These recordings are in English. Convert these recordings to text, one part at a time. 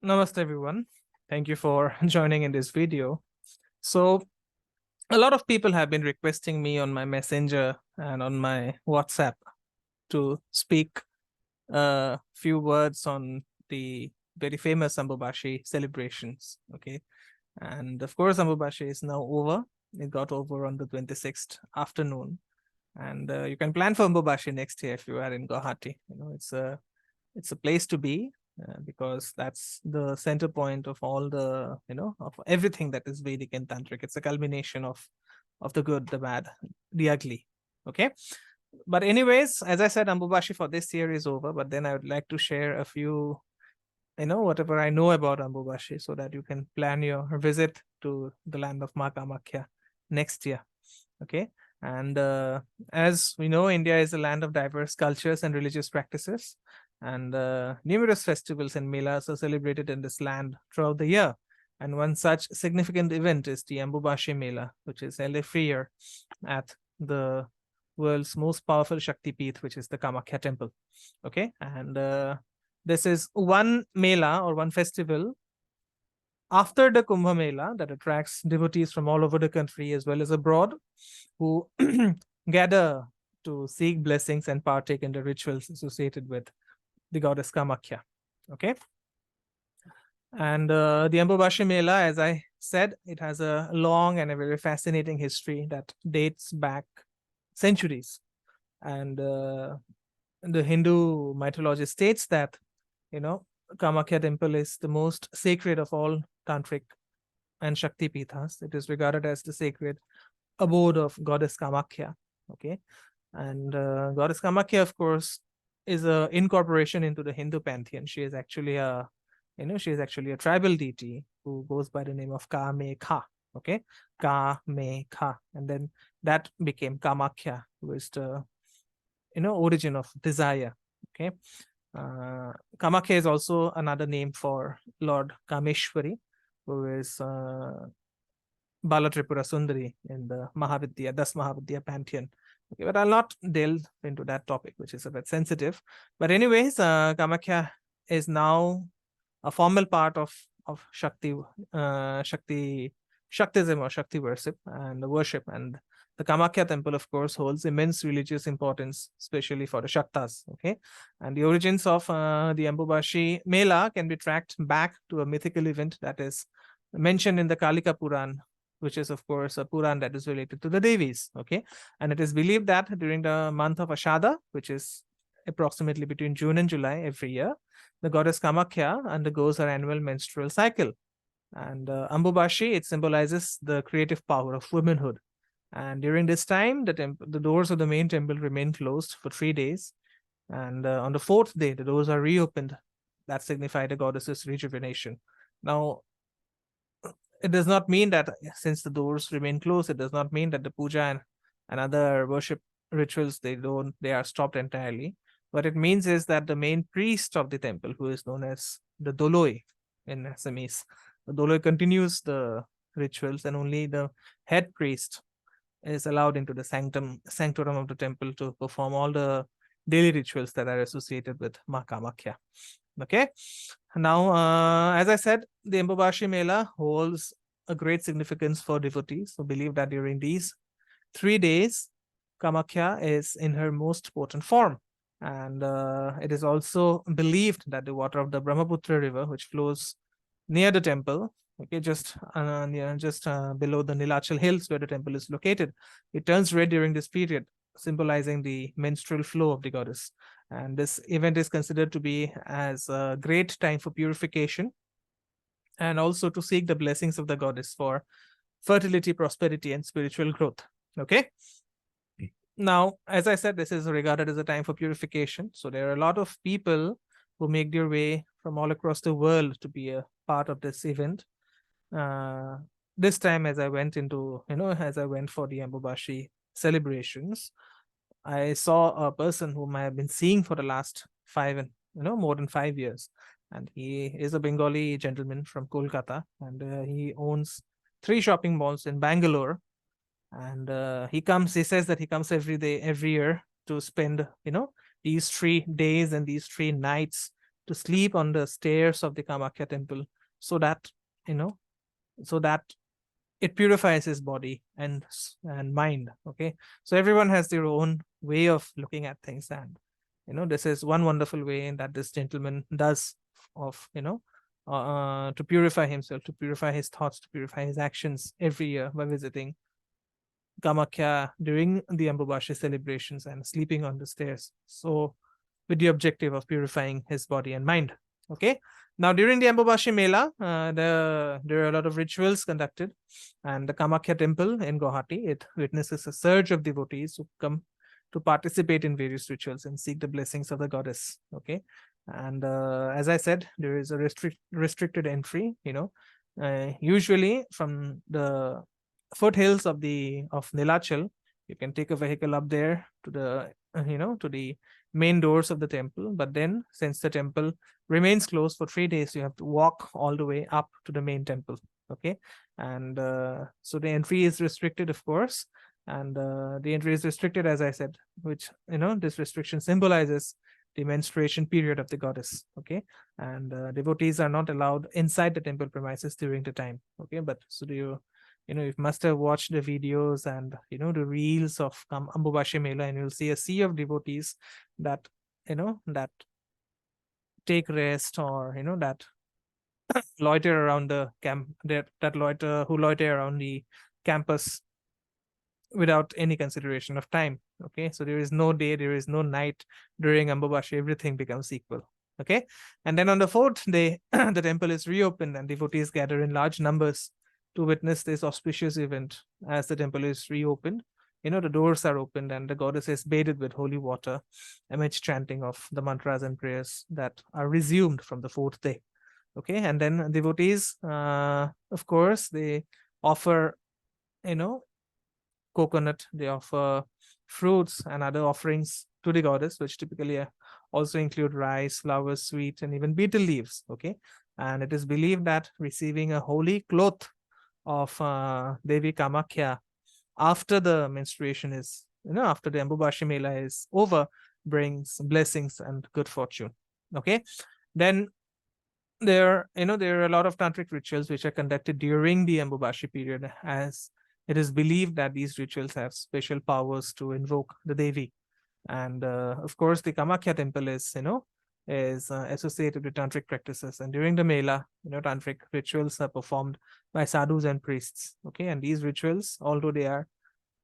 Namaste everyone. Thank you for joining in this video. So a lot of people have been requesting me on my Messenger and on my WhatsApp to speak a few words on the very famous Ambubachi celebrations. Okay. And of course, Ambubachi is now over. It got over on the 26th afternoon. And you can plan for Ambubachi next year if you are in Guwahati. It's a place to be because that's the center point of all the of everything that is Vedic and Tantric. It's a culmination of the good, the bad, the ugly. Okay, but anyways, as I said, Ambubachi for this year is over. But then I would like to share a few, whatever I know about Ambubachi, so that you can plan your visit to the land of Ma Kamakhya next year. Okay. And as we know, India is a land of diverse cultures and religious practices, and numerous festivals and melas are celebrated in this land throughout the year. And one such significant event is the Ambubachi Mela, which is held every year at the world's most powerful Shakti Peeth, which is the Kamakhya temple. Okay, and this is one Mela or one festival after the Kumbh Mela that attracts devotees from all over the country as well as abroad, who gather to seek blessings and partake in the rituals associated with the goddess Kamakhya. Okay. And the Ambubachi Mela, as I said, it has a long and a very fascinating history that dates back centuries. And the Hindu mythology states that, Kamakhya temple is the most sacred of all Tantric and Shakti Pithas. It is regarded as the sacred abode of goddess Kamakhya. Okay. And goddess Kamakhya, of course, is a incorporation into the Hindu pantheon. She is actually a tribal deity who goes by the name of Kamekha. Okay, Kamekha, and then that became Kamakhya, who is the origin of desire. Okay, Kamakhya is also another name for Lord Kameshwari, who is Bala Tripura Sundari in the Das Mahavidya pantheon. Okay, but I'll not delve into that topic, which is a bit sensitive. But anyways, Kamakhya is now a formal part of Shaktism or Shakti worship and the Kamakhya temple, of course, holds immense religious importance, especially for the Shaktas. Okay, and the origins of the Ambubachi Mela can be tracked back to a mythical event that is mentioned in the Kalika Puran, which is, of course, a Puran that is related to the Devis. Okay, and it is believed that during the month of Ashada, which is approximately between June and July every year, the goddess Kamakhya undergoes her annual menstrual cycle. And Ambubachi, it symbolizes the creative power of womanhood. And during this time, the doors of the main temple remain closed for 3 days. And on the 4th day, the doors are reopened. That signify the goddess's rejuvenation. Now, it does not mean that since the doors remain closed, it does not mean that the puja and other worship rituals, they are stopped entirely. What it means is that the main priest of the temple, who is known as the Doloi in Assamese, the Doloi continues the rituals, and only the head priest is allowed into the sanctorum of the temple to perform all the daily rituals that are associated with Ma Kamakhya. Okay. Now, as I said, the Ambubachi Mela holds a great significance for devotees who believe that during these 3 days, Kamakhya is in her most potent form. And it is also believed that the water of the Brahmaputra river, which flows near the temple, okay, just below the Nilachal hills where the temple is located, it turns red during this period, symbolizing the menstrual flow of the goddess. And this event is considered to be as a great time for purification and also to seek the blessings of the goddess for fertility, prosperity, and spiritual growth. Okay. Now, as I said, this is regarded as a time for purification. So there are a lot of people who make their way from all across the world to be a part of this event. This time, as I went for the Ambubachi celebrations, I saw a person whom I have been seeing for the last more than 5 years. And he is a Bengali gentleman from Kolkata, and he owns 3 shopping malls in Bangalore. And he says that he comes every year to spend, these 3 days and these 3 nights to sleep on the stairs of the Kamakhya temple, so that, so that it purifies his body and mind. Okay, so everyone has their own way of looking at things, and this is one wonderful way that this gentleman does of to purify himself, to purify his thoughts, to purify his actions every year by visiting Kamakhya during the Ambubashi celebrations and sleeping on the stairs, so with the objective of purifying his body and mind. Okay, now during the Ambubashi Mela, there are a lot of rituals conducted, and the Kamakhya temple in Guwahati, it witnesses a surge of devotees who come to participate in various rituals and seek the blessings of the goddess. Okay, and as I said, there is a restricted entry. Usually from the foothills of Nilachal, you can take a vehicle up there to the to the main doors of the temple. But then, since the temple remains closed for 3 days, you have to walk all the way up to the main temple. Okay, and so the entry is restricted, of course, and the entry is restricted, as I said, which this restriction symbolizes the menstruation period of the goddess. Okay, and devotees are not allowed inside the temple premises during the time. Okay, but so do you must have watched the videos and the reels of Ambubashi Mela, and you'll see a sea of devotees that that take rest, or that loiter around the camp, that loiter around the campus without any consideration of time. Okay, so there is no day, there is no night during Ambubashi. Everything becomes equal. Okay, and then on the 4th day, the temple is reopened and devotees gather in large numbers to witness this auspicious event. As the temple is reopened, the doors are opened and the goddess is bathed with holy water amidst chanting of the mantras and prayers that are resumed from the 4th day. Okay, and then devotees, of course, they offer coconut, they offer fruits and other offerings to the goddess, which typically also include rice, flowers, sweet, and even betel leaves. Okay, and it is believed that receiving a holy cloth of Devi Kamakhya after the menstruation is, after the Ambubashi Mela is over, brings blessings and good fortune. Okay, then there are a lot of tantric rituals which are conducted during the Ambubashi period, as it is believed that these rituals have special powers to invoke the Devi. And of course, the Kamakhya temple is associated with tantric practices, and during the Mela, tantric rituals are performed by sadhus and priests. Okay, and these rituals, although they are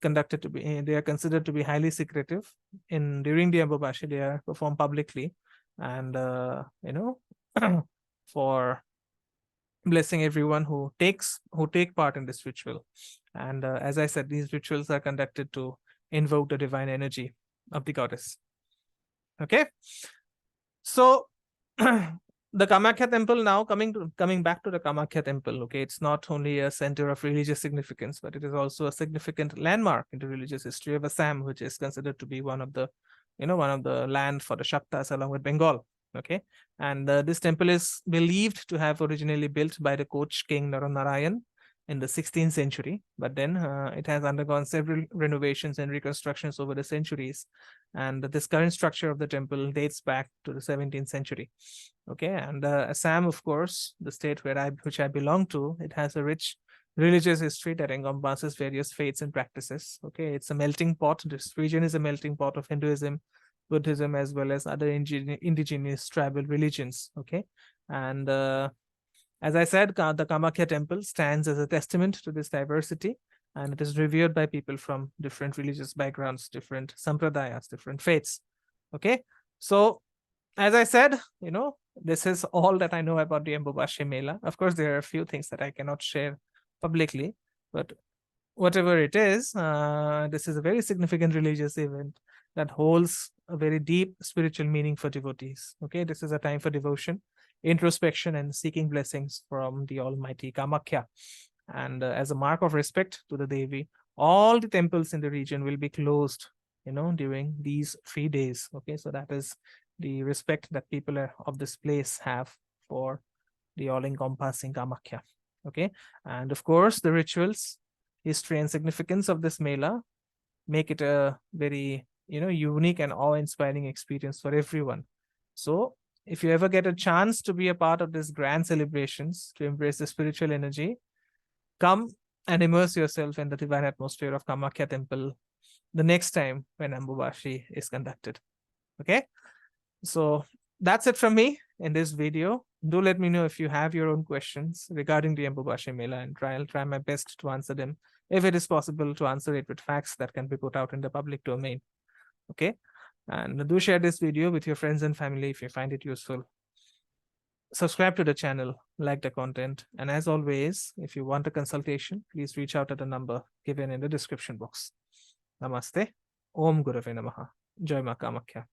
considered to be highly secretive, during the Ambubashi they are performed publicly, and for blessing everyone who take part in this ritual. And as I said, these rituals are conducted to invoke the divine energy of the goddess. Okay, so the Kamakhya temple, now coming back to the Kamakhya temple. Okay, it's not only a center of religious significance, but it is also a significant landmark in the religious history of Assam, which is considered to be one of the land for the Shaktas along with Bengal. Okay, and this temple is believed to have originally built by the Koch king Naranarayan in the 16th century, but then it has undergone several renovations and reconstructions over the centuries, and this current structure of the temple dates back to the 17th century. Okay, and Assam, of course, the state which I belong to, it has a rich religious history that encompasses various faiths and practices. Okay, it's a melting pot. This region is a melting pot of Hinduism, Buddhism, as well as other indigenous tribal religions. Okay, and as I said, the Kamakhya temple stands as a testament to this diversity, and it is revered by people from different religious backgrounds, different sampradayas, different faiths. Okay, so as I said, this is all that I know about the Ambubashi Mela. Of course, there are a few things that I cannot share publicly, but whatever it is, this is a very significant religious event that holds a very deep spiritual meaning for devotees. Okay, this is a time for devotion, introspection, and seeking blessings from the Almighty Kamakhya. And as a mark of respect to the Devi, all the temples in the region will be closed, during these 3 days. Okay, so that is the respect that people of this place have for the all-encompassing Kamakhya. Okay, and of course, the rituals, history, and significance of this Mela make it a very unique and awe-inspiring experience for everyone. So if you ever get a chance to be a part of these grand celebrations, to embrace the spiritual energy, come and immerse yourself in the divine atmosphere of Kamakhya temple the next time when Ambubashi is conducted. Okay, so that's it from me in this video. Do let me know if you have your own questions regarding the Ambubashi Mela, and I'll try my best to answer them if it is possible to answer it with facts that can be put out in the public domain. Okay, and do share this video with your friends and family if you find it useful. Subscribe to the channel, like the content, and as always, if you want a consultation, please reach out at the number given in the description box. Namaste. Om Gurave Namaha. Jai Ma Kamakhya.